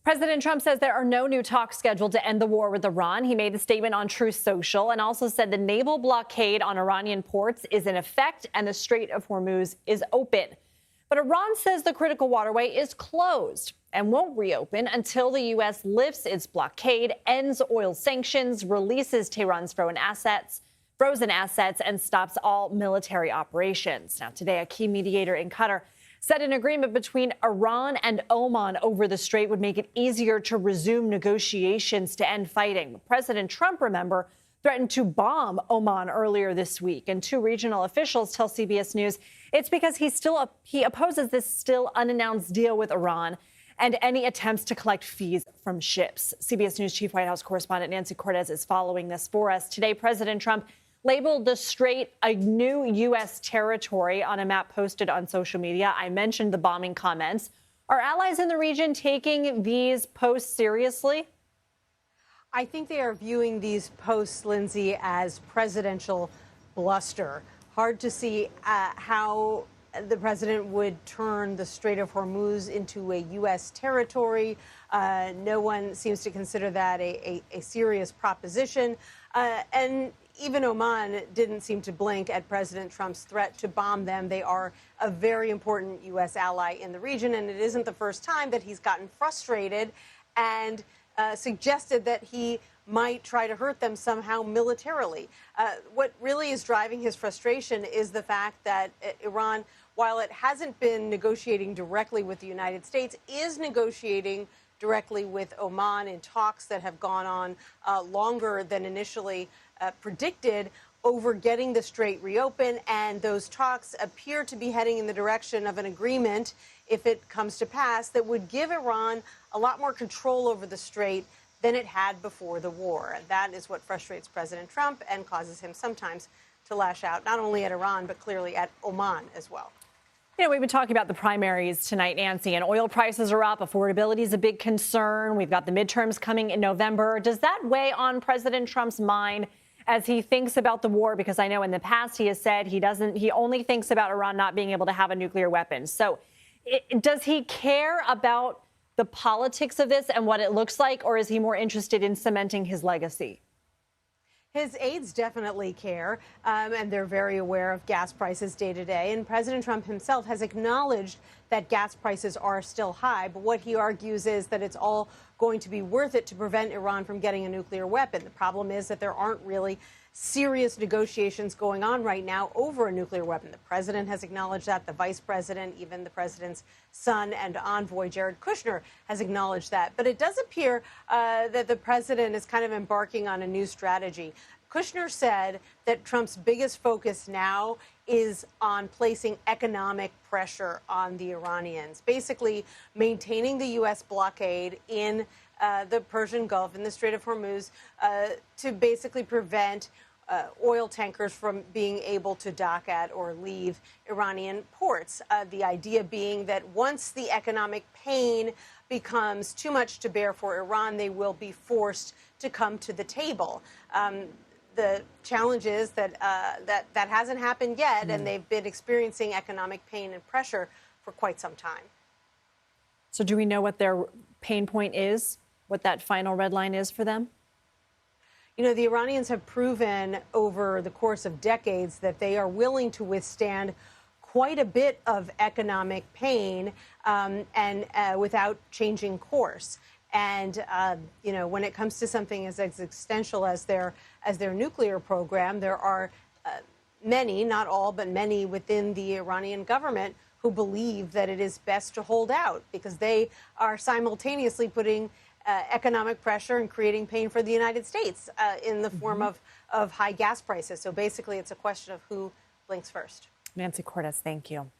President Trump says there are no new talks scheduled to end the war with Iran. He made the statement on Truth Social and also said the naval blockade on Iranian ports is in effect and the Strait of Hormuz is open. But Iran says the critical waterway is closed and won't reopen until the U.S. lifts its blockade, ends oil sanctions, releases Tehran's frozen assets, and stops all military operations. Now, today, a key mediator in Qatar said an agreement between Iran and Oman over the strait would make it easier to resume negotiations to end fighting. President Trump, remember, threatened to bomb Oman earlier this week. And two regional officials tell CBS News it's because he opposes this still unannounced deal with Iran and any attempts to collect fees from ships. CBS News Chief White House correspondent Nancy Cordes is following this for us. Today, President Trump labeled the strait a new U.S. territory on a map posted on social media. I mentioned the bombing comments. Are allies in the region taking these posts seriously? I think they are viewing these posts, Lindsay, as presidential bluster. Hard to see how the president would turn the Strait of Hormuz into a U.S. territory. No one seems to consider that a serious proposition. And even Oman didn't seem to blink at President Trump's threat to bomb them. They are a very important U.S. ally in the region, and it isn't the first time that he's gotten frustrated and suggested that he might try to hurt them somehow militarily. What really is driving his frustration is the fact that Iran, while it hasn't been negotiating directly with the United States, is negotiating directly with Oman in talks that have gone on longer than initially predicted over getting the strait reopened, and those talks appear to be heading in the direction of an agreement, if it comes to pass, that would give Iran a lot more control over the strait than it had before the war. And that is what frustrates President Trump and causes him sometimes to lash out, not only at Iran, but clearly at Oman as well. You know, we've been talking about the primaries tonight, Nancy, and oil prices are up. Affordability is a big concern. We've got the midterms coming in November. Does that weigh on President Trump's mind as he thinks about the war? Because I know in the past he has said he only thinks about Iran not being able to have a nuclear weapon. So does he care about the politics of this and what it looks like, or is he more interested in cementing his legacy? His aides definitely care, and they're very aware of gas prices day to day. And President Trump himself has acknowledged that gas prices are still high. But what he argues is that it's all going to be worth it to prevent Iran from getting a nuclear weapon. The problem is that there aren't really serious negotiations going on right now over a nuclear weapon. The president has acknowledged that. The vice president, even the president's son and envoy, Jared Kushner, has acknowledged that. But it does appear that the president is kind of embarking on a new strategy. Kushner said that Trump's biggest focus now is on placing economic pressure on the Iranians, basically maintaining the U.S. blockade in the Persian Gulf, in the Strait of Hormuz, to basically prevent oil tankers from being able to dock at or leave Iranian ports. The idea being that once the economic pain becomes too much to bear for Iran, they will be forced to come to the table. The challenge is that that hasn't happened yet, and they've been experiencing economic pain and pressure for quite some time. So do we know what their pain point is, what that final red line is for them? You know, the Iranians have proven over the course of decades that they are willing to withstand quite a bit of economic pain and without changing course. And, you know, when it comes to something as existential as their nuclear program, there are many, not all, but many within the Iranian government who believe that it is best to hold out because they are simultaneously putting economic pressure and creating pain for the United States in the form of high gas prices. So basically, it's a question of who blinks first. Nancy Cordes, thank you.